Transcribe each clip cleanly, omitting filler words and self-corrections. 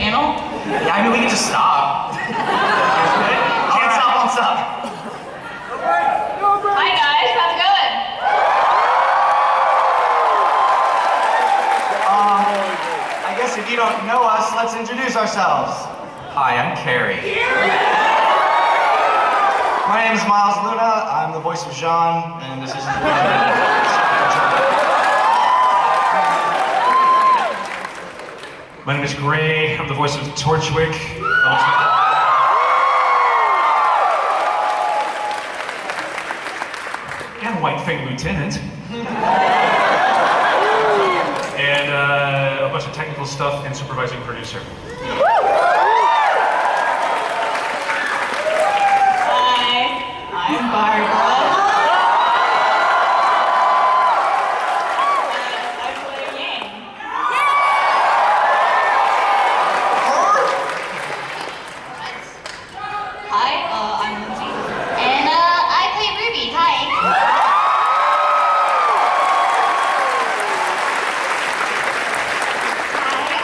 panel? Yeah, I mean, we can just stop. Can't stop, won't stop. Hi guys, how's it going? I guess if you don't know us, let's introduce ourselves. Hi, I'm Carrie. My name is Miles Luna. I'm the voice of Jean, and this is My name is Gray. I'm the voice of Torchwick. And White Fang Lieutenant. And a bunch of technical stuff and supervising producer. Hi, I'm Barbara. I play Yang. Hi, I'm Lindsay. And I play Ruby. Hi.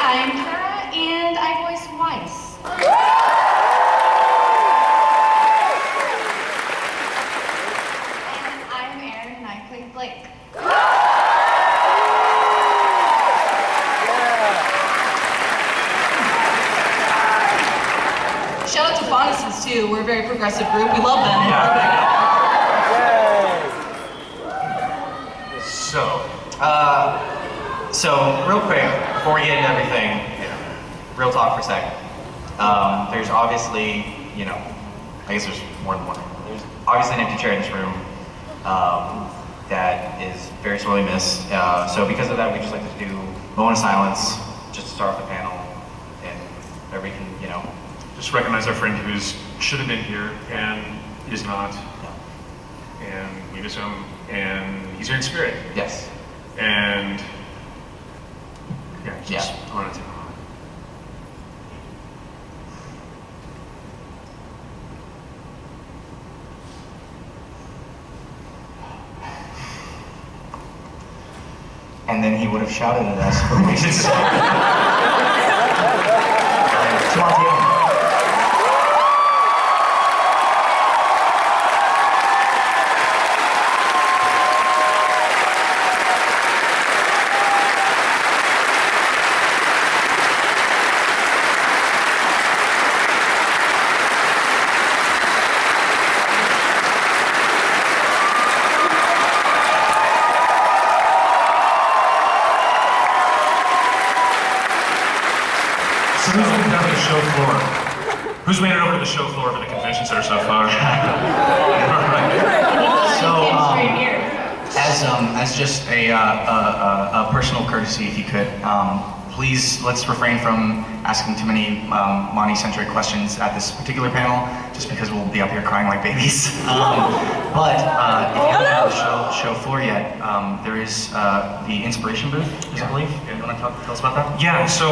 Hi, I'm Kara, and I voice Weiss. And I'm Erin, and I play Blake. Shout out to Phonuses too. We're a very progressive group. We love them. So real quick, before we get into everything, real talk for a sec. There's obviously, I guess there's more than one. There's obviously an empty chair in this room that is very sorely missed. So because of that, we just like to do a moment of silence, just to start off the panel, and everybody can, Just recognize our friend who should have been here and is not. And we miss him, and he's here in spirit. Yes. And just wanted to. And then he would have shouted at us for reasons. Come on, Theo. So who's been down to the show floor? Who's made it over to the show floor for the convention center so far? All right. So, as just a personal courtesy, if you could, please let's refrain from asking too many Monty-centric questions at this particular panel, just because we'll be up here crying like babies. But if you haven't had the show floor yet, there is the inspiration booth, I believe. You want to tell us about that? Yeah, so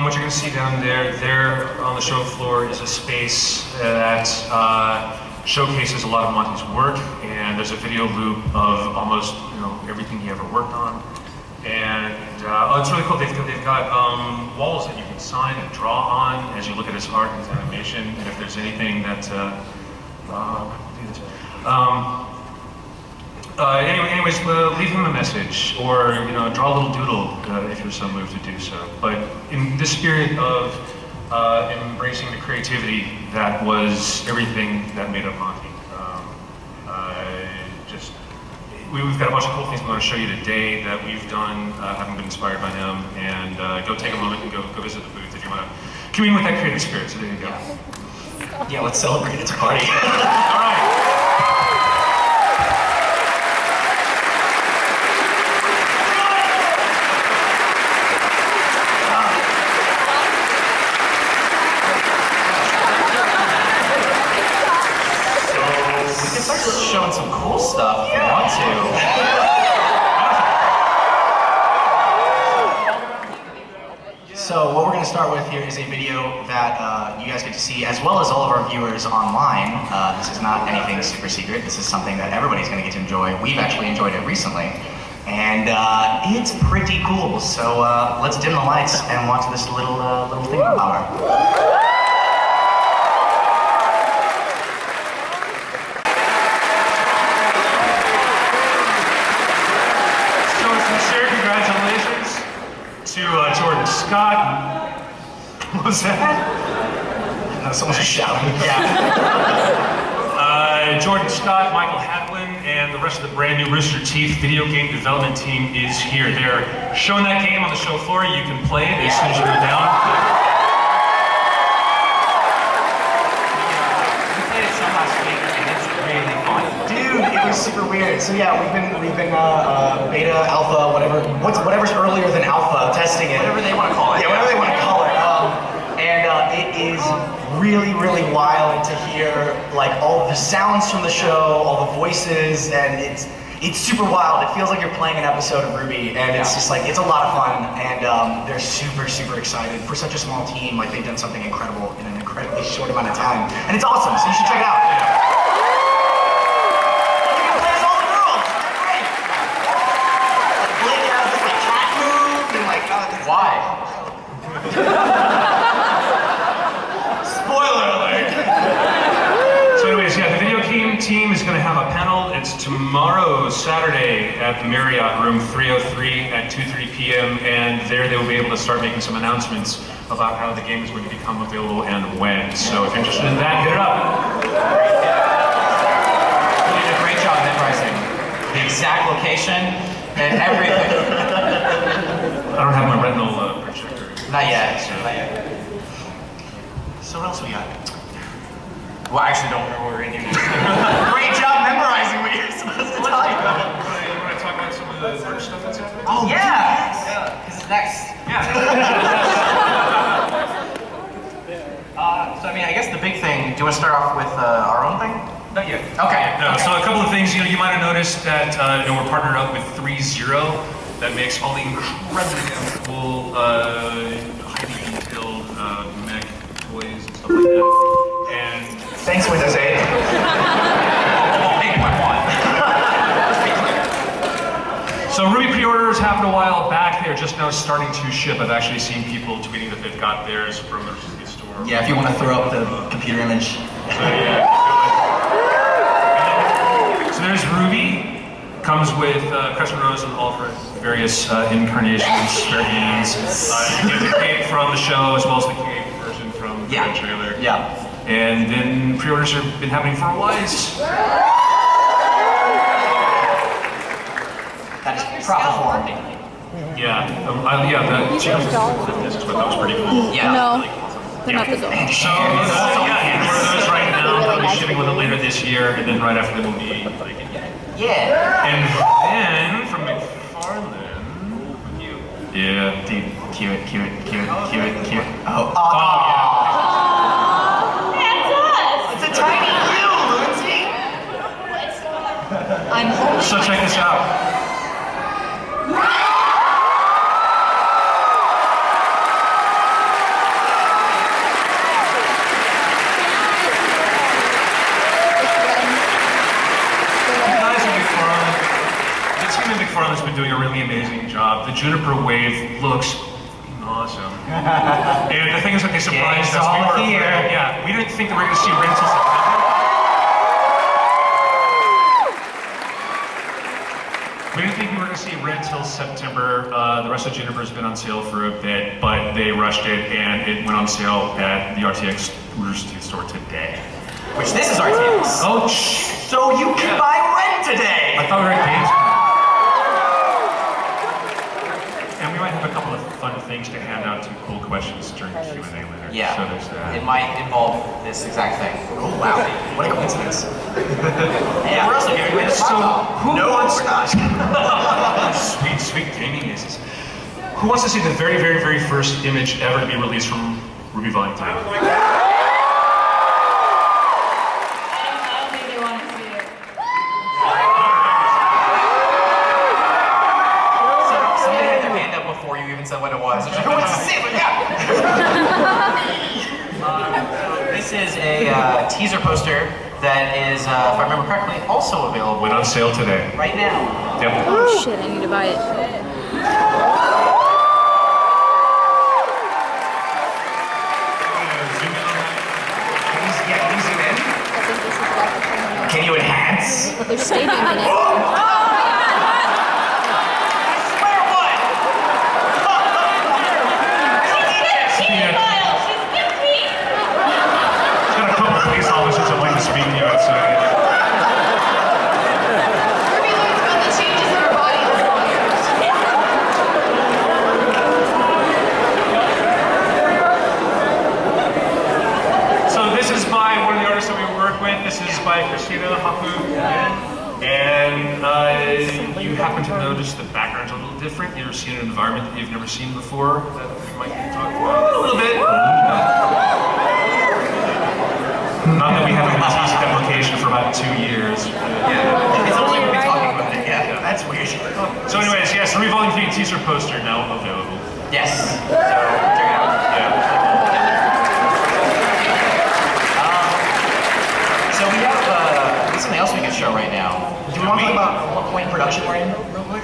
what you're going to see down there on the show floor is a space that showcases a lot of Monty's work, and there's a video loop of almost everything he ever worked on. And it's really cool. They've got walls that you can sign and draw on as you look at his art and his animation. And if there's anything that anyways, leave him a message, or draw a little doodle if you're so moved to do so. But in the spirit of embracing the creativity that was everything that made up Monty. We've got a bunch of cool things we want to show you today that we've done, having been inspired by him, and go take a moment and go visit the booth if you want to commune with that creative spirit. So there you go. Yeah, let's celebrate. It's a party. All right. Showing some cool stuff if you want to. So what we're going to start with here is a video that you guys get to see, as well as all of our viewers online. This is not anything super secret. This is something that everybody's going to get to enjoy. We've actually enjoyed it recently. and it's pretty cool. So let's dim the lights and watch this little thing about her. To Jordan Scott. What was that? No, someone's just shouting. Yeah. Jordan Scott, Michael Hadlin, and the rest of the brand new Rooster Teeth video game development team is here. They're showing that game on the show floor. You can play it as soon as you go down. We played it some last week, and it's really fun. Dude, it was super weird. So yeah, we've been beta, alpha, whatever's earlier than alpha, testing it. Whatever they want to call it. Yeah, whatever they want to call it. And it is really, really wild to hear like all the sounds from the show, all the voices, and it's super wild. It feels like you're playing an episode of RWBY, and it's just like, it's a lot of fun, and they're super, super excited. For such a small team, like they've done something incredible in an incredibly short amount of time. And it's awesome, so you should check it out. Why? Spoiler alert! So anyways, yeah, the video game team is going to have a panel. It's tomorrow, Saturday, at the Marriott Room 303 at 2:30 p.m. And there they will be able to start making some announcements about how the game is going to become available and when. So if you're interested in that, hit it up. You did a great job memorizing the exact location and everything. I don't have my retinal projector. Not yet. Not yet. So what else we got? Well, I actually don't remember what we're in here. Great job memorizing what you're supposed to talk about. You want to talk about some of the merch stuff that's happening? Oh, yeah! Because it's next. Yeah. So, I mean, I guess the big thing, do you want to start off with our own thing? Not yet. Okay. No, so a couple of things, you might have noticed that we're partnered up with 3.0. That makes all the incredibly cool, highly detailed mech toys and stuff like that. And Thanks, Windows 8. 8.1. so RWBY pre-orders happened a while back. They're just now starting to ship. I've actually seen people tweeting that they've got theirs from the store. Yeah, if you want to throw up the computer image. So yeah, so there's RWBY. Comes with Crestman Rose and all of her various incarnations, spare hands. You get the cape from the show as well as the cape version from the trailer. Yeah. And then pre-orders have been happening for a while. That is proper form. Yeah. This is what that was pretty cool. Yeah. No, they're not the goal. So yeah, one of those right now. We'll be shipping with it later this year, and then right after that will be like. Yeah. And then from McFarlane. Yeah, dude, cue it. Oh, That's us! it's a tiny you, Lindsay. I'm holding so check this out. McFarlane has been doing a really amazing job. The Juniper Wave looks awesome. And the thing is that they surprised us. We were afraid, we didn't think that we were going to see Red until September. We didn't think we were going to see Red till September. The rest of Juniper has been on sale for a bit, but they rushed it and it went on sale at the RTX Rooster Teeth store today. Which this is RTX. Oh, So you can buy Ren today. I thought we were at Games. And we might have a couple of fun things to hand out to cool questions during the Q&A later. Yeah. So there's that. It might involve this exact thing. Oh wow, what a coincidence. Yeah. We're also giving away the So who wants we're not. sweet gaming aces? Who wants to see the very, very, very first image ever to be released from RWBY Volume 3? I don't think they want to see it. Somebody had their hand up before you even said what it was. Who wants to see it? This is a teaser poster that is, if I remember correctly, also available. Went on sale today. Right now. Yep. Oh shit, I need to buy it. Can you enhance? There's stadium in it. You happen to notice the background's a little different. You're seeing an environment that you've never seen before that we might talk about a little bit. Not that we haven't been teasing that location for about 2 years. Yeah, it's only we've been talking about it. Yeah, that's weird. So anyways, yes, RWBY Volume 3 teaser poster now available. Yes. So check it out. Yeah. So we have something else we can show right now. Do we want to talk about what point in production we're in real quick?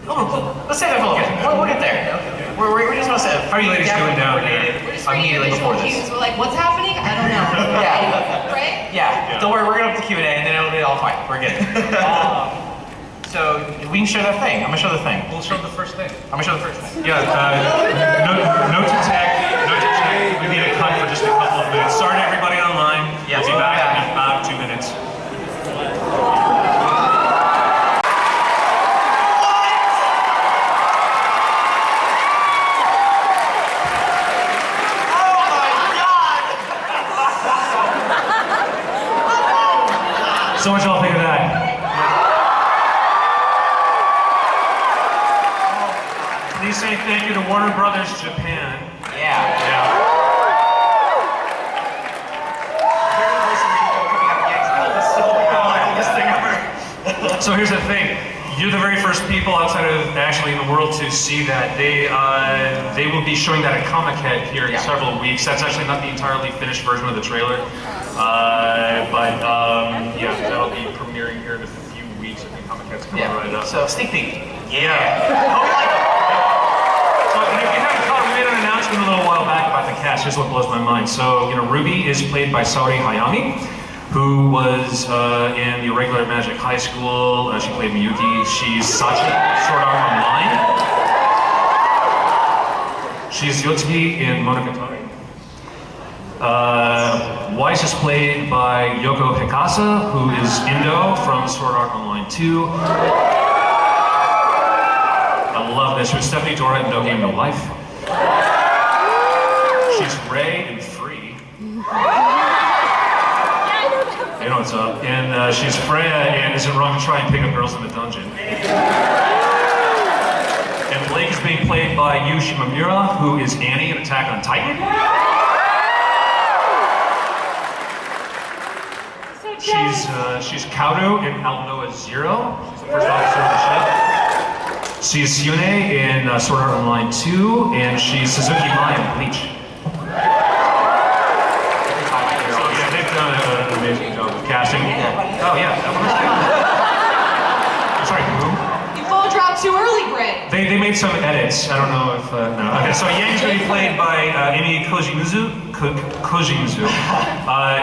Oh, let's say that for a little bit. We'll get there. We're just going to say, How are you ladies doing down there? Immediately before this. We're like, what's happening? I don't know. Yeah. Right? Yeah. Don't worry, we're going to have the Q&A and then it'll be all fine. We're good. So we can show the thing. I'm going to show the thing. We'll show the first thing. I'm going to show the first thing. Yeah, note to tech. We need a cut for just a couple of minutes. Sorry to everybody online. Yes, we'll be back in about 2 minutes. So what y'all think of that? Please say thank you to Warner Brothers Japan. Yeah. So here's the thing. You're the very first people outside of actually in the world to see that. They will be showing that at Comic-Con here in several weeks. That's actually not the entirely finished version of the trailer. Yeah, that'll be premiering here in a few weeks. I think Comic-Con's coming right up. So sneak peek. Yeah. So and if you haven't caught, we made an announcement a little while back about the cast. Here's what blows my mind. So, RWBY is played by Saori Hayami, who was in the Irregular Magic High School. She played Miyuki. She's Sachi, Sword Art Online. She's Yotsuki in Monogatari. Weiss is played by Yoko Hikasa, who is Indo from Sword Art Online 2. I love this. She's Stephanie Dora in No Game No Life. She's Rei in Free. You know what's up. And she's Freya in Is It Wrong to Try and Pick Up Girls in the Dungeon. And Blake is being played by Yu Shimamura, who is Annie in Attack on Titan. She's Kaoru in Alnoa Zero. She's the first officer of the ship. She's Yune in Sword Art Online 2, and she's Suzuki Mai in Bleach. So yeah, they've done an amazing job of casting. Oh yeah, that was I'm sorry, who? You phone dropped too early, Greg. They made some edits. I don't know if no. Okay, so Yang's going to be played by Emi Kojimizu.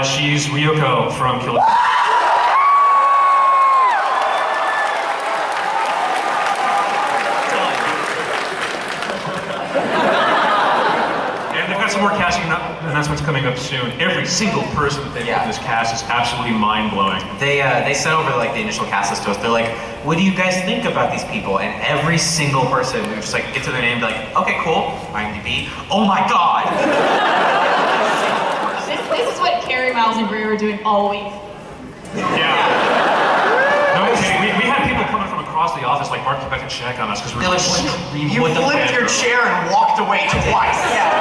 She's Ryoko from Kill. And they've got some more casting announcements coming up soon. Every single person that they've got in this cast is absolutely mind-blowing. They sent over like the initial cast list to us. They're like, what do you guys think about these people? And every single person, we just like get to their name and be like, okay, cool, IMDb. Oh my god! This is what Carrie, Miles, and Brie were doing all week. Yeah. No kidding. We had people coming from across the office like Mark Quebec and check on us because we're like, you flipped your chair and walked away twice. Yeah.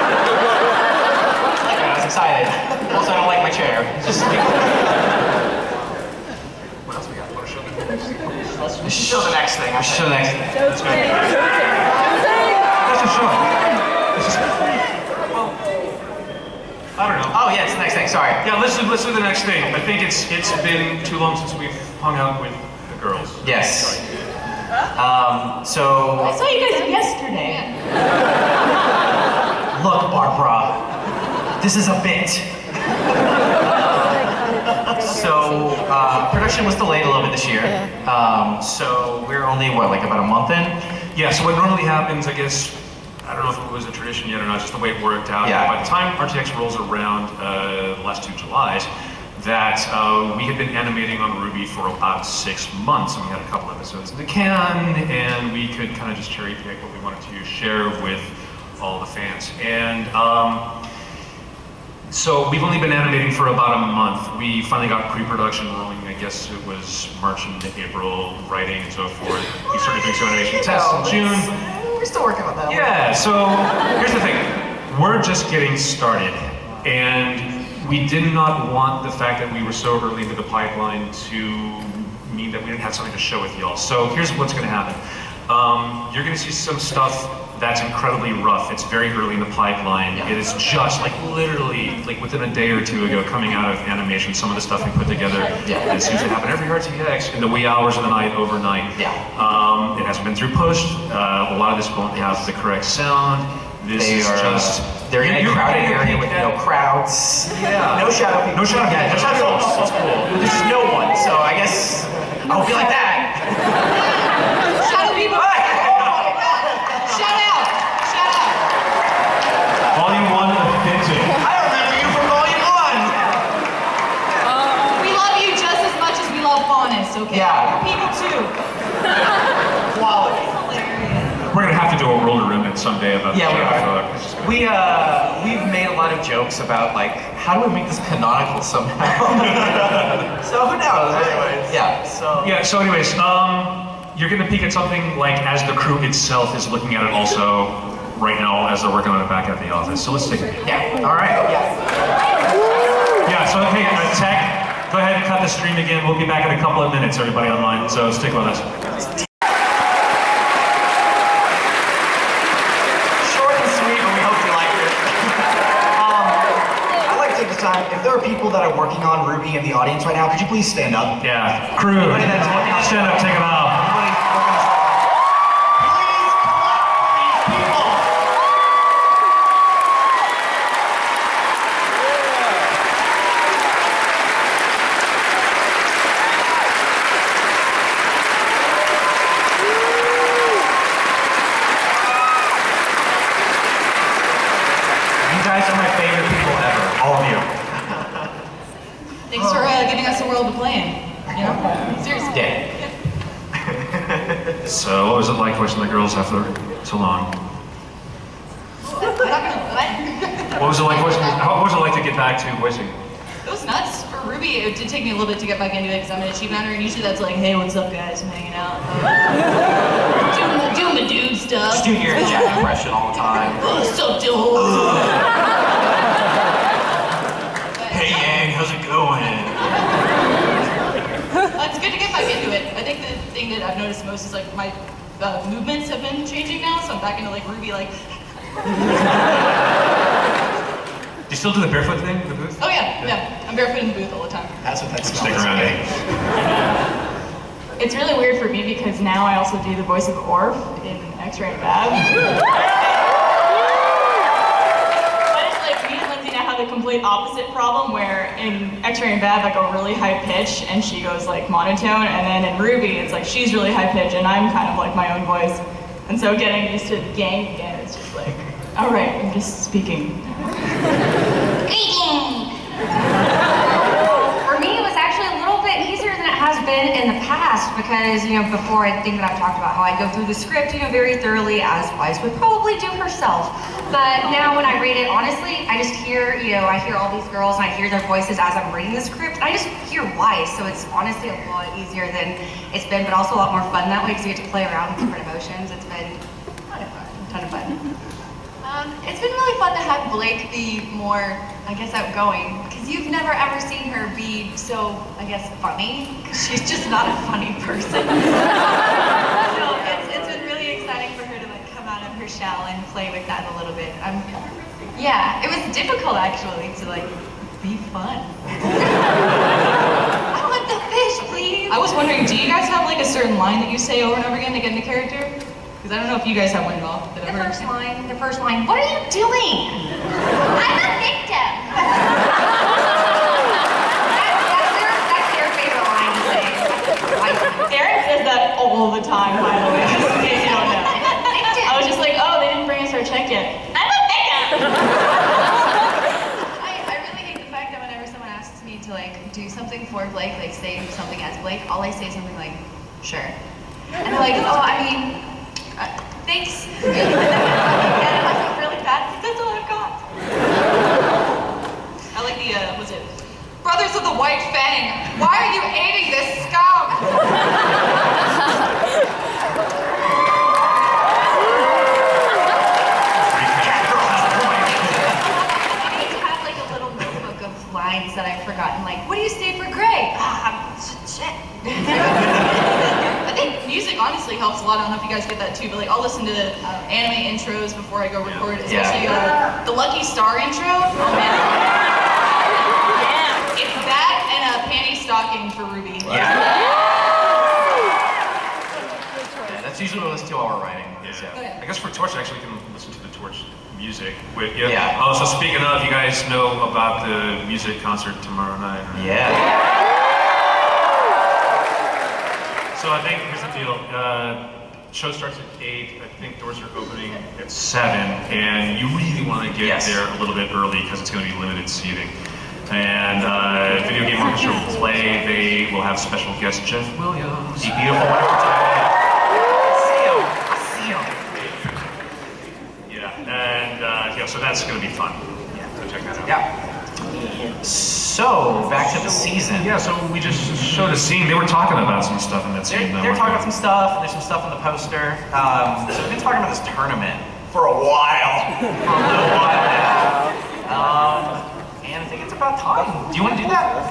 I was excited. Also, I don't like my chair. Just what else we got? Want to show the Let's show the next thing. Let's show the next thing. Let's go. Let's just show it. I don't know. Oh yeah, it's the next thing. Sorry. Yeah, let's do the next thing. I think it's been too long since we've hung out with the girls. Yes. I So saw you guys yesterday. look, Barbara, this is a bit. So production was delayed a little bit this year. So we're only like about a month in. Yeah. So what normally happens, I guess. I don't know if it was a tradition yet or not, just the way it worked out. Yeah. By the time RTX rolls around the last 2 Julys, that we had been animating on RWBY for about 6 months, and we had a couple episodes in the can, and we could kind of just cherry pick what we wanted to share with all the fans. And so we've only been animating for about a month. We finally got pre-production rolling, I guess it was March and April, writing and so forth. We started doing some animation tests in June. We're still working on that. Yeah, so here's the thing. We're just getting started, and we did not want the fact that we were so early into the pipeline to mean that we didn't have something to show with y'all. So here's what's gonna happen. You're gonna see some stuff that's incredibly rough. It's very early in the pipeline. It is just like literally like within a day or two ago coming out of animation. Some of the stuff we put together. And it seems to happen every RTX in the wee hours of the night overnight. Yeah. It hasn't been through push. A lot of this won't have the correct sound. This is just they're in a crowded area with no crowds. Yeah. No shadow people. No shadow people. Yeah, no shadow people. That's cool. There's no one, so I guess I'll be like that. Shadow people. Shout out. Shout out. Volume 1 authentic. I remember you from Volume 1. We love you just as much as we love Faunus, okay? Yeah. People too. Quality. Hilarious. We're gonna have to do a roller limit someday about Yeah, the we shadow are. folk. We've made a lot of jokes about like how do we make this canonical somehow. So who knows? Anyways. Yeah. So Anyways, you're gonna peek at something like as the crew itself is looking at it also right now as they're working on it back at the office. So let's take a peek. yeah. All right. Yeah. Yeah, so hey, tech, go ahead and cut the stream again. We'll be back in a couple of minutes, everybody online, so stick with us. Short and sweet, but we hope you liked it. I'd like to take this time. If there are people that are working on RWBY in the audience right now, could you please stand up? Yeah, crew, Anybody that's working on stand up, take a bow. Anybody working on please clap for these people. You guys are my favorite people ever, all of you. Thanks for giving us a world to play in. You know? Seriously. Yeah. So, what was it like voicing the girls after so long? I'm not gonna lie. What was it like voicing? What was it like to get back to voicing? It was nuts. For RWBY, it did take me a little bit to get back into it because I'm an achievementer, and usually that's like, hey, what's up, guys? I'm hanging out. Doing the dude stuff. Just do your Jack impression all the time. What's up, dude? Hey Yang, how's it going? It's good to get back into it. I think the thing that I've noticed most is like my movements have been changing now, so I'm back into like RWBY, like. Do you still do the barefoot thing in the booth? Oh yeah. I'm barefoot in the booth all the time. That's what that smells Stick around, like. It's really weird for me because now I also do the voice of Orf in X-Ray Bab. But it's like me and Lindsay now have the complete opposite problem where in X-Ray and Bab I go really high pitch and she goes like monotone, and then in RWBY it's like she's really high pitch and I'm kind of like my own voice. And so getting used to the gang again, it's just like, all right, I'm just speaking. Greeting! For me, it was actually a little bit easier than it has been in the past because, you know, before I think that I've talked about how I go through the script, you know, very thoroughly, as Wise would probably do herself. But now when I read it, honestly, I just hear, you know, I hear all these girls and I hear their voices as I'm reading the script. I just hear Wise, so it's honestly a lot easier than it's been, but also a lot more fun that way because you get to play around with different emotions. It's been a ton of fun. It's been really fun to have Blake be more, I guess, outgoing, because you've never ever seen her be so, I guess, funny, because she's just not a funny person. So it's been really exciting for her to like come out of her shell and play with that a little bit. Yeah, it was difficult actually to like be fun. I want the fish, please. I was wondering, do you guys have like a certain line that you say over and over again to get into character? Because I don't know if you guys have one at all. The first line, what are you doing? I'm a victim. That's their favorite line to say. Aaron says that all the time, by the way, just in case you don't know. I was just like, oh, they didn't bring us our check yet. I'm a victim! I really hate the fact that whenever someone asks me to like do something for Blake, like say something as Blake, all I say is something like, sure. And they're like, oh, I mean, thanks. And I'm like, really fast, that's all I've got. I like the, was it? Brothers of the White Fang, why are you aiding this scum? Lines that I've forgotten, like, what do you say for Gray? Shit. I think music honestly helps a lot. I don't know if you guys get that too, but like I'll listen to anime intros before I go record. Especially the Lucky Star intro. Oh man. Yeah. It's that and a panty stocking for RWBY. Yeah, that's usually what I listen to while we're writing. Yeah. I guess for Torch, actually, you can listen to the Torch music. Yeah. Oh, so speaking of, you guys know about the music concert tomorrow night, right? Yeah. So I think, here's the deal. Show starts at 8. I think doors are opening at 7. And you really want to get there a little bit early because it's going to be limited seating. And Video Game Orchestra will play. They will have special guest Jeff Williams. The beautiful, wonderful Tyler. So that's going to be fun. Yeah, so check that out. Yeah. So, back to the season. Yeah, so we just showed a scene. They were talking about some stuff in that scene. They're talking about some stuff, and there's some stuff on the poster. So we've been talking about this tournament for a while. For a little while now. And I think it's about time. Do you want to do that?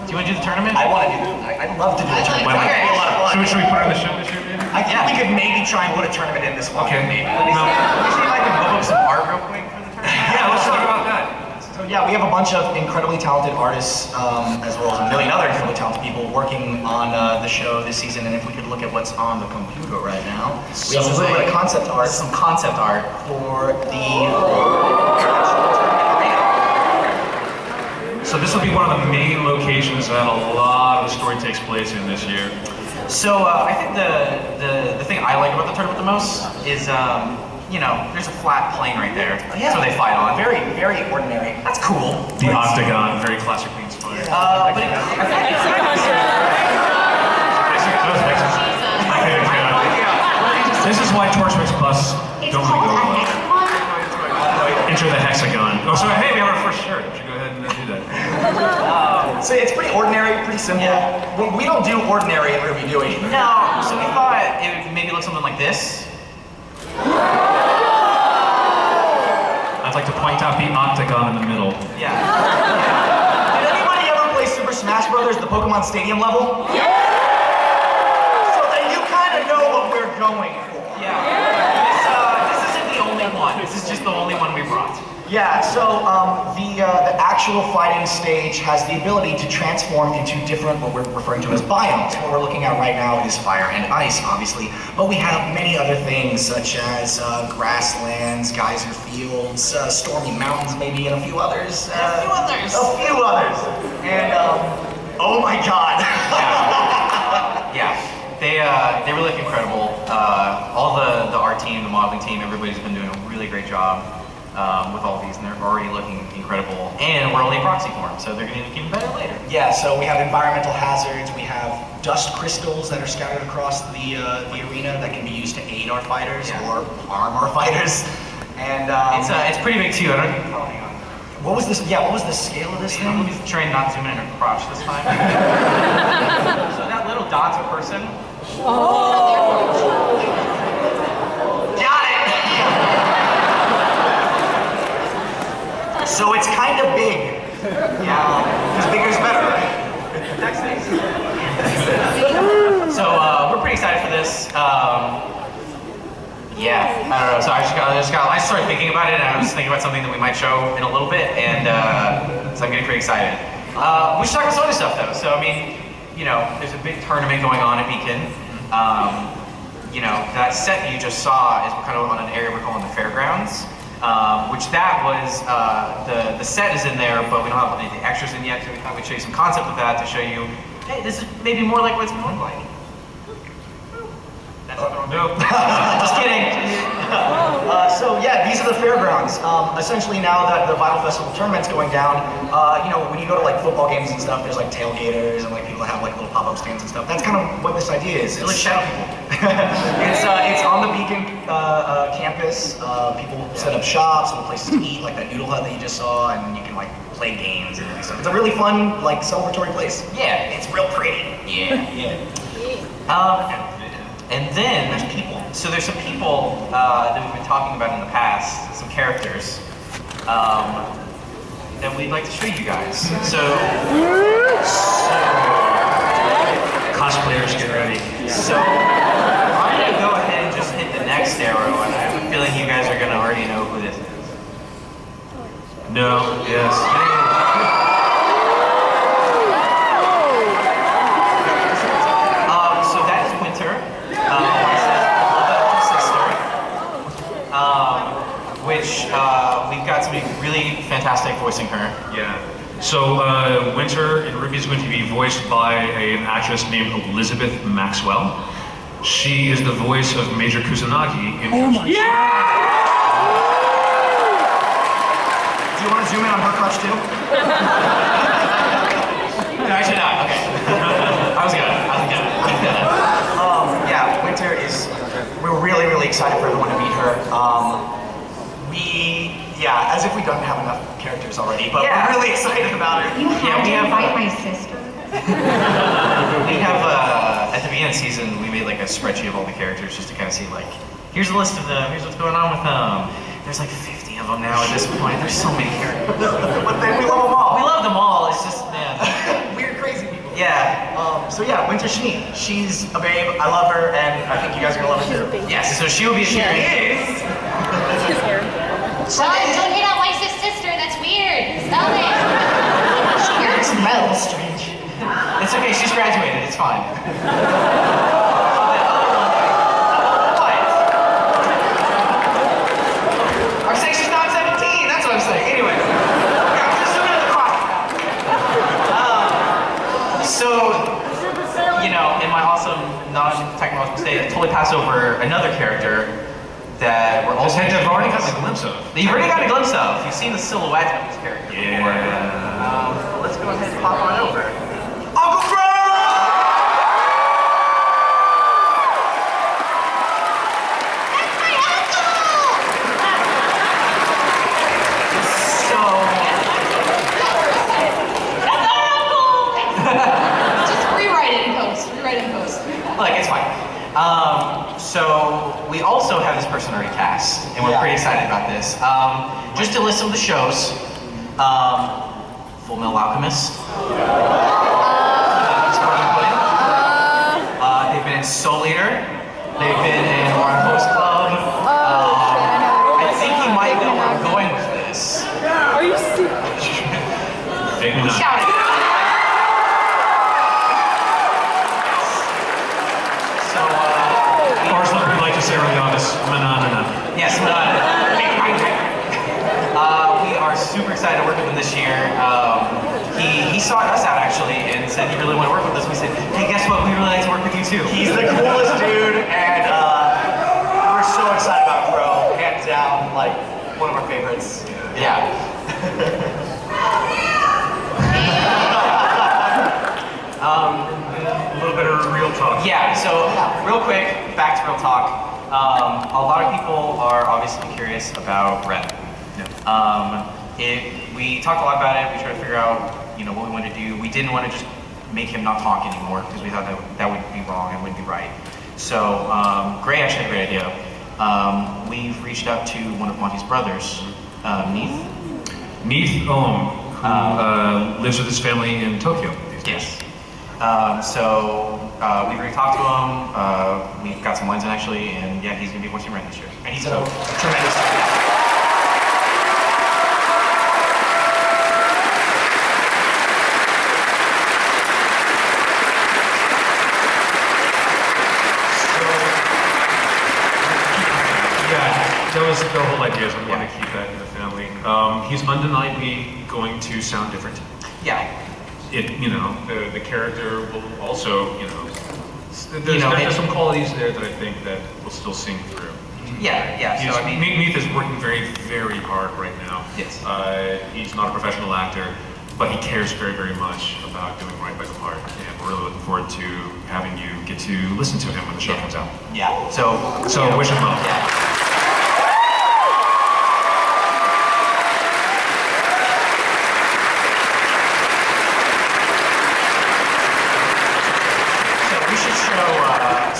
Do you want to do the tournament? I want to do it. I'd love to do the tournament. It's gonna be a lot of fun. Should we put it on the show this year, maybe? I think we could maybe try and put a tournament in this one. Okay. Maybe. We see if I can whip up some art real quick for the tournament. Yeah, let's talk about that. So yeah, we have a bunch of incredibly talented artists, as well as a million other incredibly talented people working on the show this season. And if we could look at what's on the computer right now, we have a little bit of concept art. Some concept art for the So this will be one of the main locations that a lot of the story takes place in this year. So I think the thing I like about the tournament the most is, you know, there's a flat plane right there. So they fight on. very, very ordinary. That's cool. The octagon, very classically inspired. But I think This is why Torchwick's bus don't really go well. Enter the hexagon. Oh, so hey, we have our first shirt. We should go ahead and do that. So it's pretty ordinary, pretty simple. We don't do ordinary in RWBY, do we? No, so we thought it would maybe look something like this. I'd like to point out the octagon in the middle. Yeah. Did anybody ever play Super Smash Brothers, the Pokemon Stadium level? Yeah! So then you kind of know what we're going for. Yeah. This isn't the only one. This is just the only one we brought. Yeah, so the actual fighting stage has the ability to transform into different, what we're referring to as biomes. What we're looking at right now is fire and ice, obviously, but we have many other things such as grasslands, geyser fields, stormy mountains maybe, and a few others. A few others. A few others. And, oh my god. Yeah. They really look incredible. All the art team, the modeling team, everybody's been doing a really great job with all these, and they're already looking incredible. And we're only proxy for them, so they're going to look even better later. Yeah, so we have environmental hazards, we have dust crystals that are scattered across the arena that can be used to aid our fighters or harm our fighters. And it's pretty big too. I don't even hang on. What was this? Yeah, what was the scale of this thing? Let me try and not zoom in on her crotch this time. So that little dot's a person. Got it! So it's kind of big. Yeah, because bigger's better, right? So we're pretty excited for this. Yeah, I don't know. So I started thinking about it, and I was thinking about something that we might show in a little bit, and so I'm getting pretty excited. We should talk about some other stuff though. So I mean, you know, there's a big tournament going on at Beacon. You know, that set that you just saw is kind of on an area we're calling the fairgrounds. Which that was, the set is in there, but we don't have any of the extras in yet, so we thought we'd show you some concept of that to show you, hey, this is maybe more like what it's going to look like. That's not the wrong note. Just kidding. So yeah, these are the fairgrounds. Essentially now that the Vinyl Festival tournament's going down, you know, when you go to like football games and stuff, there's like tailgaters and like people that have like little pop-up stands and stuff. That's kind of what this idea is. It's like shadow people. It's on the Beacon campus. People set up shops, little places to eat, like that noodle hut that you just saw, and you can like play games and stuff. It's a really fun, like, celebratory place. Yeah. It's real pretty. Yeah. And then there's people. So there's some people that we've been talking about in the past, some characters that we'd like to show you guys. So Cosplayers, get ready. So I'm gonna go ahead and just hit the next arrow, and I have a feeling you guys are gonna already know who this is. No, yes. So that is Winter, my sister, which we've got somebody really fantastic voicing her. Yeah. So Winter in RWBY is going to be voiced by an actress named Elizabeth Maxwell. She is the voice of Major Kusanagi in Do you want to zoom in on her crutch too? No, actually not. Okay. I was gonna. Yeah, Winter is, we're really, really excited for everyone to meet her. As if we don't have enough characters already, but we're really excited about her. You had to invite my sister. We have, at the beginning of the season, we made like a spreadsheet of all the characters just to kind of see like, here's a list of them, here's what's going on with them. There's like 50 of them now at this point. There's so many characters. But then we love them all. We love them all, it's just, man. Weird, crazy people. Yeah. So yeah, Winter Schnee. She's a babe, I love her, and I think you guys are gonna love her too. Yes, so she will be a cheerleader. Shone, don't hit on Weiss's sister, that's weird. Stop it. Yours smells strange. It's okay, she's graduated, it's fine. I'm saying she's not 17, that's what I'm saying. Anyway, I'm just zooming at the clock. So, you know, in my awesome non-technological state, I totally passed over another character that we're also I've already gotten a glimpse of. You've already got a glimpse of. You've seen the silhouette of this character before. Let's go ahead and pop on over. Uncle Fred! That's my uncle! So... That's not an uncle! Just rewrite it in post. Look, it's fine. So we also have this person already cast, and we're pretty excited about this. Just to list some of the shows, Full Metal Alchemist. They've been in Soul Eater. They've been in Warren Post Club. I think you might know where I'm going with this. Are you serious? Shout it. Yes, we are super excited to work with him this year. He sought us out actually and said he really wanted to work with us. We said, hey, guess what? We really like to work with you too. He's the coolest dude, and we're so excited about Crow. Hands down, like, one of our favorites. Yeah. A little bit of real talk. Yeah, so real quick, back to real talk. A lot of people are obviously curious about RWBY. We talked a lot about it. We tried to figure out, you know, what we wanted to do. We didn't want to just make him not talk anymore because we thought that would be wrong and wouldn't be right. So Gray actually had a great idea. We've reached out to one of Monty's brothers, Neith. Neith Ohm, who lives with his family in Tokyo these days. Yes. We've already talked to him. We've got some lines in actually, and yeah, he's gonna be voicing Ren this year. And he's a tremendous. That was the whole idea, is we want to keep that in the family. He's undeniably going to sound different. Yeah. The character will also, there's some qualities there that I think that will still sing through. Yeah. So I mean, Meath is working very, very hard right now. Yes. He's not a professional actor, but he cares very, very much about doing right by the part. And we're really looking forward to having you get to listen to him when the show comes out. Yeah. So wish him well. Yeah.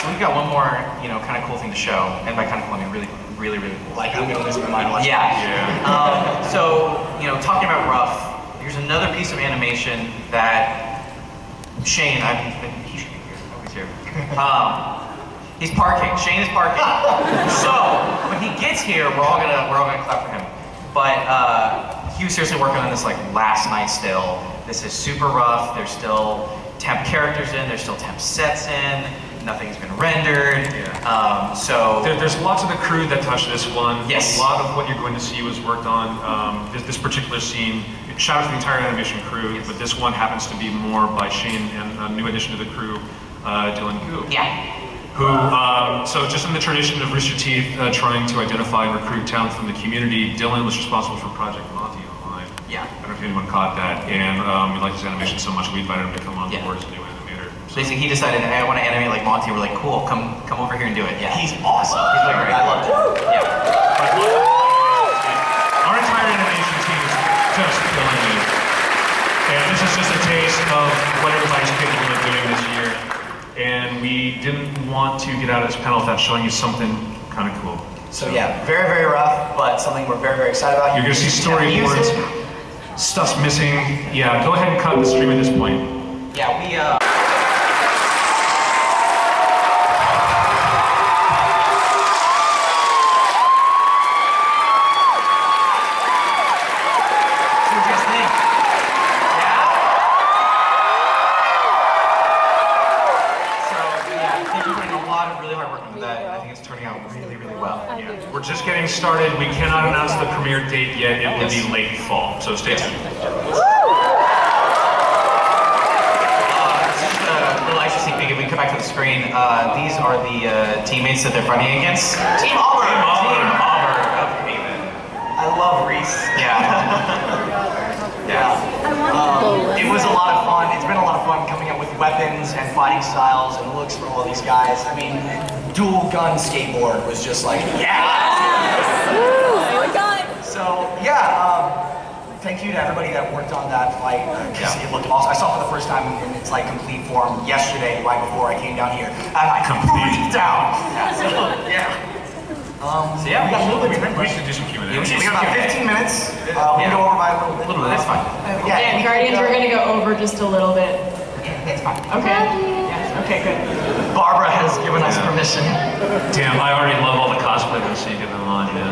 We've got one more, kind of cool thing to show, and by kind of cool, I mean really, really, really cool. Like I'm doing this in my life. Yeah. Talking about rough, here's another piece of animation that Shane, he should be here. Oh, he's here. He's parking. Shane is parking. So when he gets here, we're all gonna clap for him. But he was seriously working on this like last night still. This is super rough. There's still temp characters in. There's still temp sets in. Nothing's been rendered. Yeah. There's lots of the crew that touched this one. Yes. A lot of what you're going to see was worked on. This particular scene, shout out to the entire animation crew, yes. But this one happens to be more by Shane and a new addition to the crew, Dylan Gu. Yeah. Who, so just in the tradition of Rooster Teeth trying to identify and recruit talent from the community, Dylan was responsible for Project Monty Online. Yeah. I don't know if anyone caught that, and we like his animation so much we invited him to come on board as a new animator. So basically, he decided, hey, I want to animate like Monty. We're like, cool, come over here and do it. Yeah. He's awesome. He's like great. I loved it. Yeah. Our entire animation team is just killing it. And this is just a taste of what everybody's capable of doing this year. And we didn't want to get out of this panel without showing you something kind of cool. So yeah, very, very rough, but something we're very, very excited about. You're going to see storyboards, stuff's missing. Yeah, go ahead and cut the stream at this point. Yeah, we We're just getting started. We cannot announce the premiere date yet. It will be late fall, so stay tuned. Just a little extra sneak peek. If we come back to the screen, these are the teammates that they're fighting against. Team ABRN. Team ABRN. I love Reese. It was a lot of fun. It's been a lot of fun coming up with weapons and fighting styles and looks for all these guys. I mean, dual gun skateboard was just like, Oh my god! So thank you to everybody that worked on that fight. It looked awesome. I saw it for the first time in its like complete form yesterday, right before I came down here, and I freaked out. We got a little bit of We should do some Q&A. Yeah, We got about 15 minutes. We can go over by a little bit. That's fine. Yeah, Guardians, we're gonna go over just a little bit. It's fine. Okay. Yeah. Okay, good. Barbara has given us permission. Damn, I already love all the cosplay that I see getting online, man.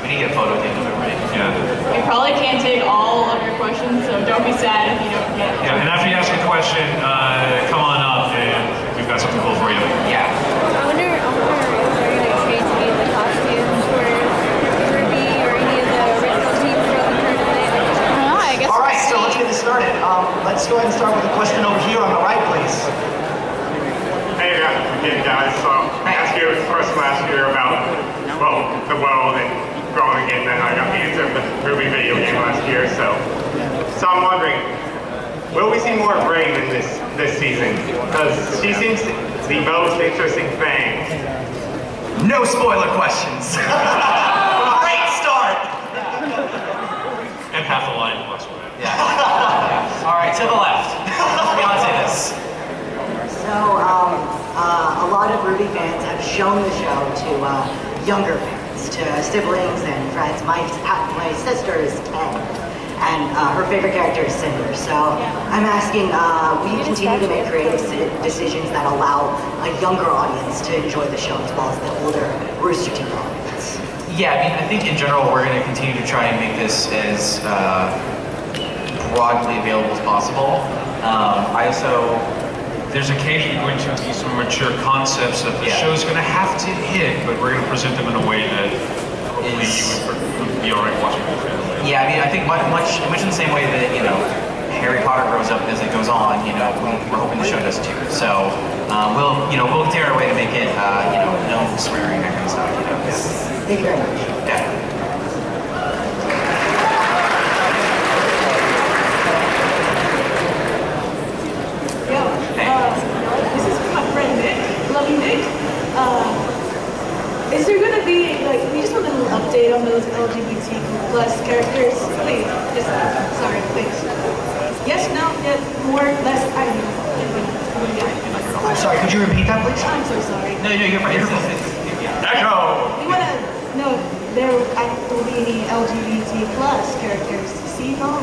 We need to get a photo at the end of it, right? Yeah. We probably can't take all of your questions, so don't be sad if you don't get it. Yeah, and after you ask a question, come on up and we've got something cool for you. I Yeah. wonder if they're going to change any of the costumes for RWBY or any of the original teams from the tournament. I don't know, I guess. All right, so let's get this started. Let's go ahead and start with a question over here on the right, please. Hey guys, so I asked you first last year about, the world and growing again, then I got the answer with RWBY video game last year, so I'm wondering, will we see more of Rain in this season? Because she seems the most interesting thing. No spoiler questions. Great start. And half a line plus one. Yeah. All right, to the left. Beyonce this. So, a lot of RWBY fans have shown the show to younger parents, to siblings and friends. My sisters can. and her favorite character is Cinder. So I'm asking, will you continue to make creative decisions that allow a younger audience to enjoy the show as well as the older Rooster Teeth audience? Yeah, I mean, I think in general we're going to continue to try and make this as broadly available as possible. There's occasionally going to be some mature concepts that the show's going to have to hit, but we're going to present them in a way that hopefully you would be alright watching the family. Yeah, I mean, I think much in the same way that, you know, Harry Potter grows up as it goes on, you know, we're hoping the show does too. So we'll continue our way to make it, you know, no swearing, that kind of stuff, you know. Thank you very much. Yeah. This is my friend Nick. Love you, Nick. Is there gonna be we just want a little update on those LGBT plus characters, please? Just sorry, please. Yes, no, yeah, more, less. I don't know. I'm sorry. Could you repeat that, please? I'm so sorry. No, you're right. Echo. We wanna know there will be any LGBT plus characters. See, no,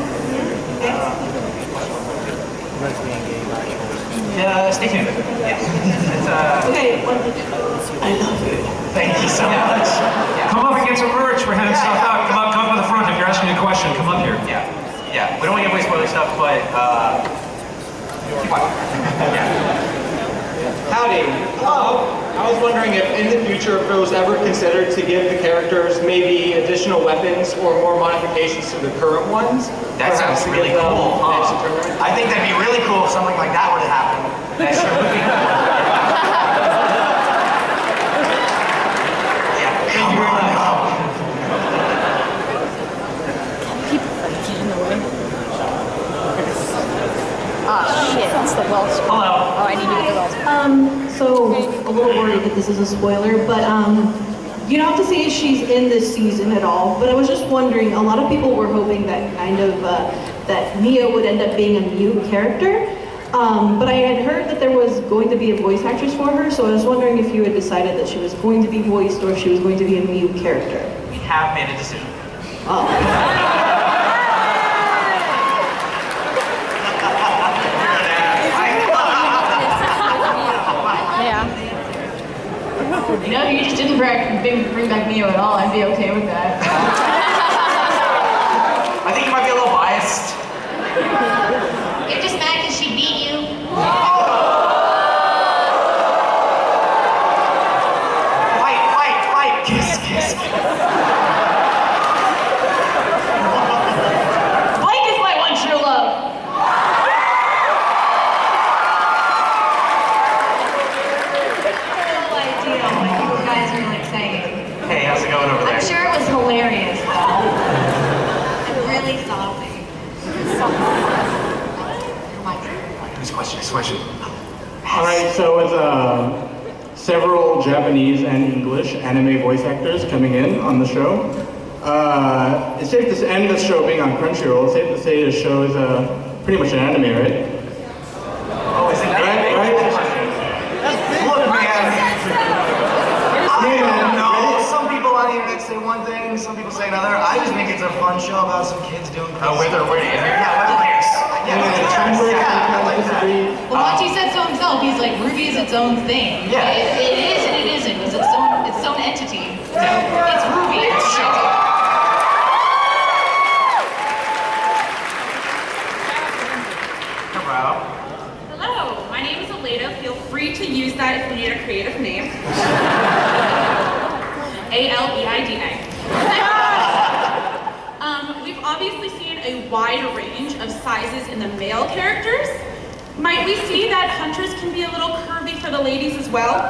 Yeah, stay tuned. Yeah. Okay, I love it. Thank you so much. Come up and get some merch. We're handing stuff out. Come to the front if you're asking a question. Come up here. Yeah. We don't want to give away spoiler stuff, but keep on. Howdy. I was wondering if in the future if it was ever considered to give the characters maybe additional weapons or more modifications to the current ones. That sounds really cool. I think that'd be really cool if something like that were to happen. That sure would be cool. Yeah. Come on up. Ah, shit, that's the well spot. Hello. Oh, I need to get the well spot. So a little worried that this is a spoiler, but you don't have to say she's in this season at all, but I was just wondering, a lot of people were hoping that that Mia would end up being a mute character, but I had heard that there was going to be a voice actress for her, so I was wondering if you had decided that she was going to be voiced or if she was going to be a mute character. We have made a decision. Oh. You know, if you just didn't bring back Mio at all, I'd be okay with that. I think you might be a little biased. You're just mad because she beat you. Fight, kiss. Blake is my one true love. Hey, how's it going over there? I'm sure it was hilarious, though. I'm really saucy. Next question. All right, so with several Japanese and English anime voice actors coming in on the show, it's safe to say, and the show being on Crunchyroll, it's safe to say the show is pretty much an anime, right? Oh, is it an anime? Right? Look, man. I don't know. Some people on the internet say one thing, some people say another. I just think it's a fun show about some kids doing crazy Where they're stuff. Yeah, I like that. Well, once he said so himself, he's like, RWBY is its own thing. Yeah. It is and it isn't. It's its own entity. So it's RWBY. It's a show. Hello, my name is Aleda. Feel free to use that if you need a creative name. A-L-E-I-D-A. We've obviously seen a wide range of sizes in the male characters. Might we see that hunters can be a little curvy for the ladies as well?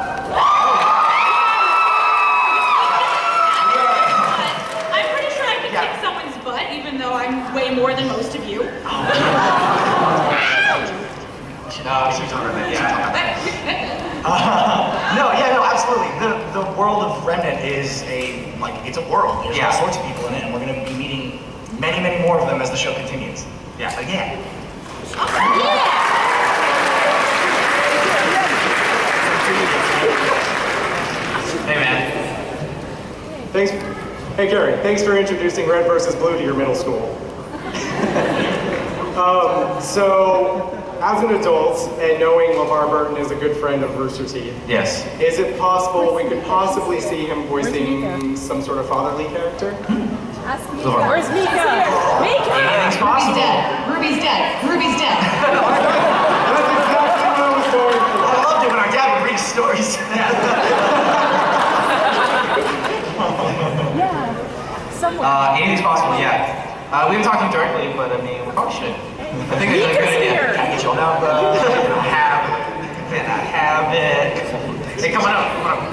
I'm pretty sure I could kick someone's butt, even though I'm way more than most of you. No, absolutely. The world of Remnant is it's a world. There's all sorts of people in it, and we're going to be meeting many, many more of them as the show continues. Yeah. Again. Hey, man. Thanks. Hey, Jerry. Thanks for introducing Red versus Blue to your middle school. So, as an adult, and knowing LeVar Burton is a good friend of Rooster Teeth, yes, is it possible we could possibly see him voicing some sort of fatherly character? Where's Mika? Mika! Anything's possible. RWBY's dead. RWBY's dead. That's exactly what I was going for. I loved it when our dad would read stories. Anything's possible, yeah. We haven't talked to him directly, but I mean, we probably should. I think that's a good idea. Can I get your number? Can I have it? Hey, come on up, come on up.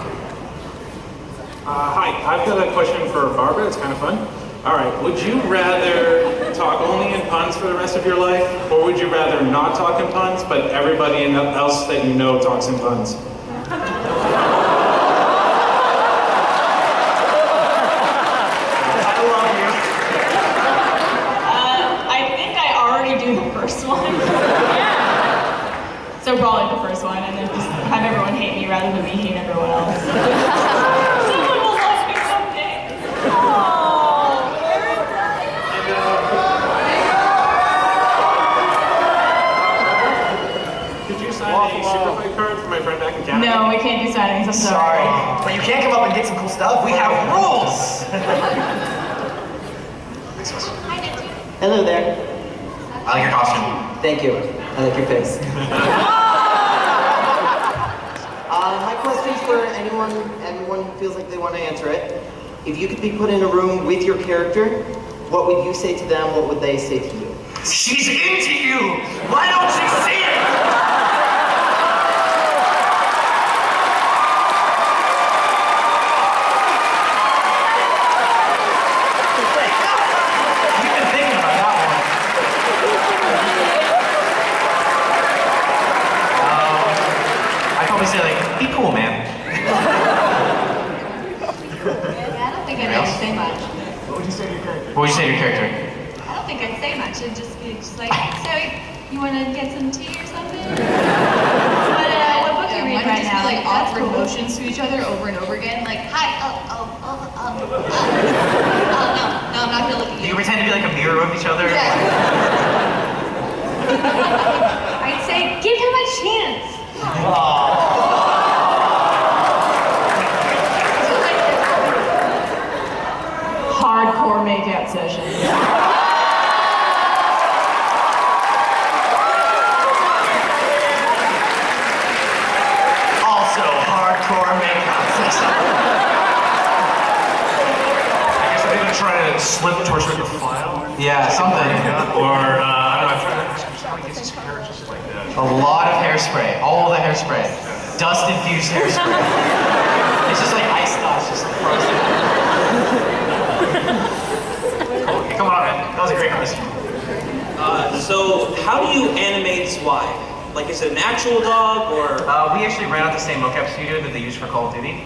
Hi, I've got a question for Barbara. It's kind of fun. All right, would you rather talk only in puns for the rest of your life, or would you rather not talk in puns, but everybody else that you know talks in puns? I think I already do the first one. Yeah. So probably the first one, and then just have everyone hate me rather than me hate everyone else. Someone will love me someday. Could you sign a Superfight card for my friend back in Canada? No, we can't do signings. I'm sorry. But you can't come up and get some cool stuff. We have rules. Hello there. I like your costume. Thank you. I like your face. My question's for anyone who feels like they want to answer it. If you could be put in a room with your character, what would you say to them? What would they say to you? She's into you. Why don't you see it? Say like, be cool, man. Yeah, I don't think I'd really say much. What would you say to your character? What would you say to your character? I don't think I'd say much. It'd just be like, so you want to get some tea or something? What book are you reading right now? Like awkward motions to each other over and over again. Like, hi, no, I'm not gonna look at Do you. you pretend to be like a mirror of each other? Yeah. I'd say, give him a chance. Hardcore makeout session. Also, hardcore makeout session. I guess I'm gonna try to slip towards the file. Yeah, something. Or, I don't know, I'm trying to ask how he gets his hair just like that. A lot of hairspray. All the hairspray. Dust-infused hairspray. It's just like ice dots, just frozen. Okay, come on, man. That was a great question. So, how do you animate Zwei? Like, is it an actual dog, or? We actually ran out the same mocap studio that they use for Call of Duty.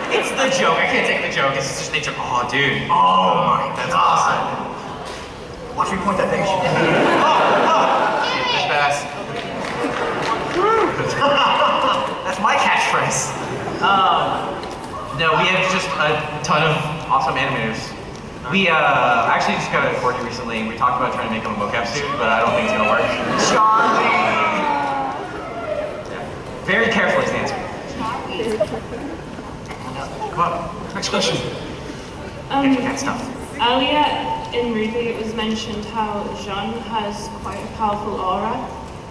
It's the joke. I can't take the joke. It's just they joke. Oh, dude. Oh my, that's awesome. Watch me point that thing. Push pass. That's my catchphrase. No, we have just a ton of awesome animators. We actually just got a Corgi recently, and we talked about trying to make him a mocap suit, but I don't think it's gonna work. Charlie! Yeah. Very careful is the answer. Come on. Next question. Cat stuff. Earlier in RWBY it was mentioned how Shone has quite a powerful aura.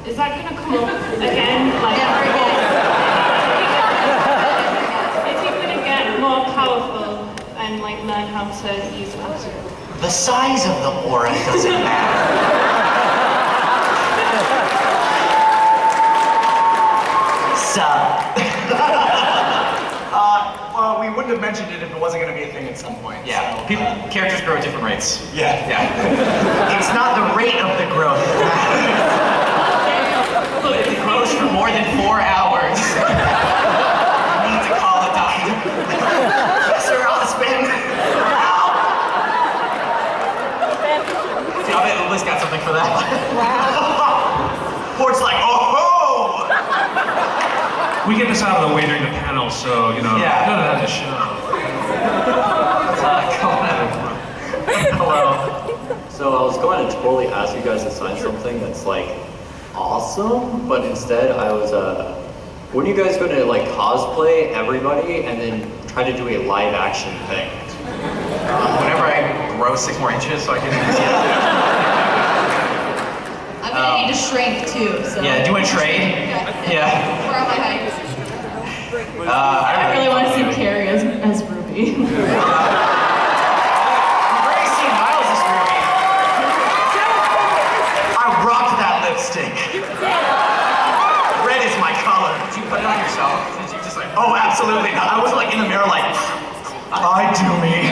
Is that going to come up again? Like, is he going to get more powerful and like learn how to use it? The size of the aura doesn't matter. Well, we wouldn't have mentioned it if it wasn't going to be a thing at some point. Yeah, so, characters grow at different rates. Yeah. Yeah. It's not the rate of the growth. If it grows for more than 4 hours, you need to call a doctor. Sir, husband. See, I bet Uba's got something for that. Port's like, oh ho! We get this out of the way during the panel, so, you know, Yeah. none of that to show. Come on. Hello. So I was going to totally ask you guys to sign something that's like awesome, but instead I was, when are you guys going to like cosplay everybody and then try to do a live action thing? Whenever I grow 6 more inches so I can... I'm gonna need to shrink too, so... Yeah, do a trade? Yeah. Where are my heights? I really want to see Carrie as Ruby. You've already seen Miles as Ruby. I rocked that lipstick. Red is my color. Did you put it on yourself? Did you just like... Oh, absolutely not. I was like in the mirror like, I do me.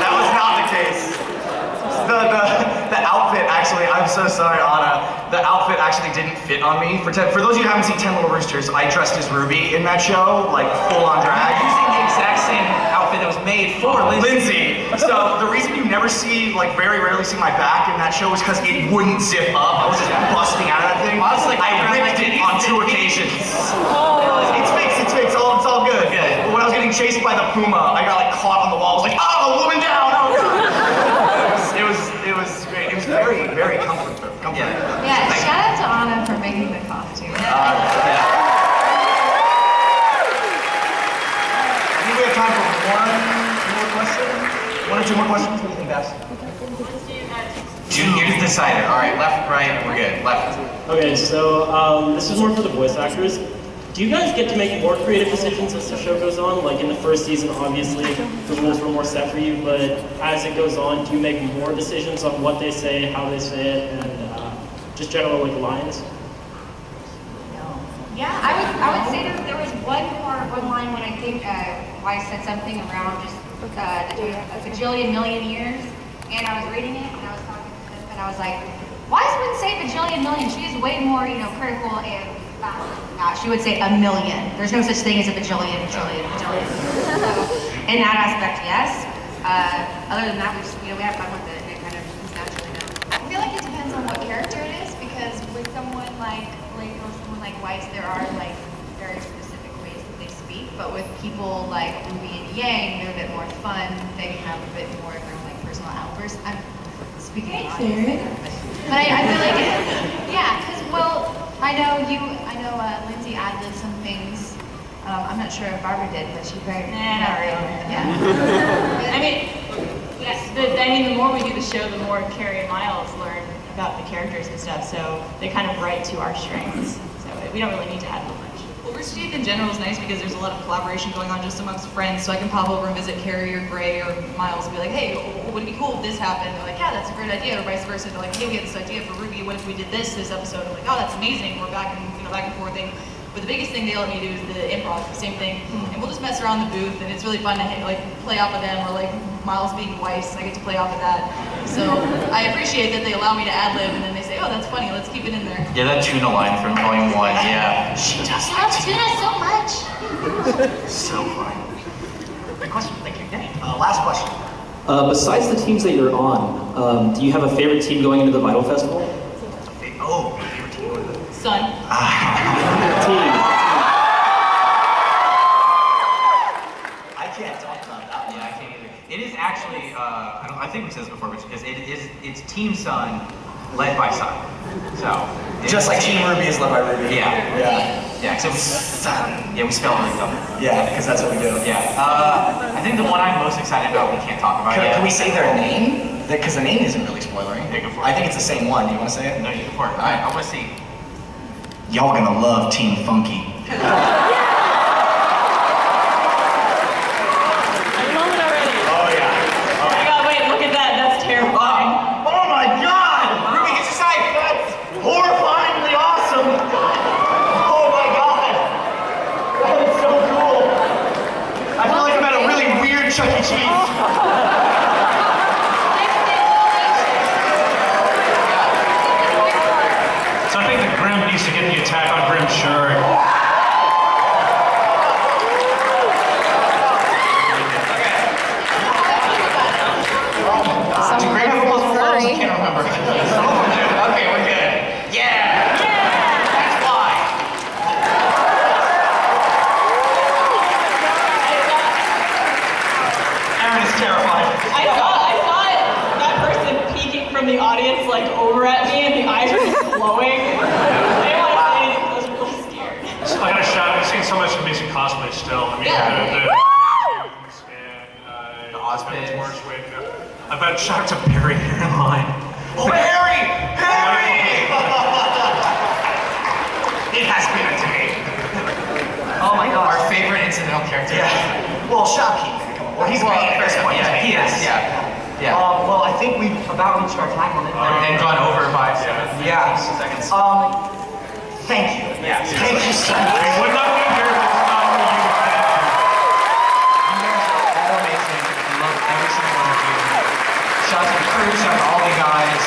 That was not the case. The outfit actually, I'm so sorry, Anna. The outfit actually didn't fit on me. For those of you who haven't seen 10 Little Roosters, I dressed as Ruby in that show, like full on drag. Using the exact same outfit that was made for Lindsay. So the reason you never see, like very rarely see my back in that show is because it wouldn't zip up. I was just busting out of that thing. I was like, I ripped it on 2 occasions. It's fixed, it's all good. But when I was getting chased by the puma, I got like caught on the wall. I was like, oh, a woman down, oh god. It was great. It was very, very comforting. Yeah, shout out to Anna for making the costume. I think we have time for one more question. 1 or 2 more questions. What do you think, Bass? You're the decider. All right, left, right, we're good. Left. Okay, so this is more for the voice actors. Do you guys get to make more creative decisions as the show goes on? Like in the first season, obviously, the rules were more set for you, but as it goes on, do you make more decisions on what they say, how they say it, and just general like lines? Yeah, I would say that there was one line when I think I said something around just a bajillion million years, and I was reading it and I was talking to them and I was like, Wise wouldn't say bajillion million. She is way more, critical and she would say a million. There's no such thing as a bajillion, bajillion, bajillion. So, in that aspect, yes. Other than that, we have fun with it. It kind of comes naturally now. I feel like it depends on what character it is, because with someone like Weiss, there are like very specific ways that they speak. But with people like Ruby and Yang, they're a bit more fun. They have a bit more of their like personal outbursts. I'm speaking of audience, but I feel like yeah, because I know Lindsay ad-libbed some things. I'm not sure if Barbara did, but she very not really. Yeah. I mean, yes. The more we do the show, the more Carrie and Miles learn about the characters and stuff. So they kind of write to our strengths. So we don't really need to ad-lib much. Well, Rooster Teeth in general is nice because there's a lot of collaboration going on just amongst friends. So I can pop over and visit Carrie or Gray or Miles and be like, hey, would it be cool if this happened? They're like, yeah, that's a great idea. Or vice versa. They're like, hey, we had this idea for Ruby. What if we did this episode? I'm like, oh, that's amazing. We're back and forthing. But the biggest thing they let me do is the improv, the same thing. And we'll just mess around the booth, and it's really fun to play off of them, or like Miles being Weiss, I get to play off of that. So I appreciate that they allow me to ad-lib, and then they say, oh, that's funny, let's keep it in there. Yeah, that tuna line from Volume 1, yeah. She loves tuna so much. So funny. Good question, thank you. Last question. Besides the teams that you're on, do you have a favorite team going into the Vital Festival? Oh, my favorite team. Sun. I can't talk about that one. Yeah, I can't either. It is actually, I think we said this before, but it's Team Sun led by Sun. So just like Team RWBY is led by Ruby. Yeah, except Sun. Yeah, we spell it really dumb. Yeah, because that's what we do. Yeah. I think the one I'm most excited about, we can't talk about yet. Can we say their name? Because the name isn't really spoiling. Yeah, go for it. I think it's the same one. Do you want to say it? No, you go for it. All right, I want to see. Y'all gonna love Team Funky. Oh my god! Ruby, get your side! That's horrifyingly awesome! Oh my god! That is so cool! I feel like I'm at a really weird Chuck E. Cheese. So I think the Grim needs to get the attack on Grim's shirt. I can't remember. Okay, we're good. Yeah! That's why. Aaron is terrified. audience like over at me and the eyes are just glowing. I didn't want to say anything, I was really scared. So I got a shout. I've seen so much amazing cosplay still. I mean, Yeah. the Ozpins. I've got a shout to Barry Hairline. Oh, Harry! Harry! It has been a day. Oh my gosh. Our favorite incidental character. Yeah. Well, shopkeep. Well, he's main at this point. Yeah, he is. Yeah. Well, I think we've about reached our time limit. And gone over by Yeah. seconds. Thank you. Yeah. Thank you so much. We would not be here if it was not for you. You guys are all amazing. I love every single one of you. Shout out to the crew, shout out to all the guys.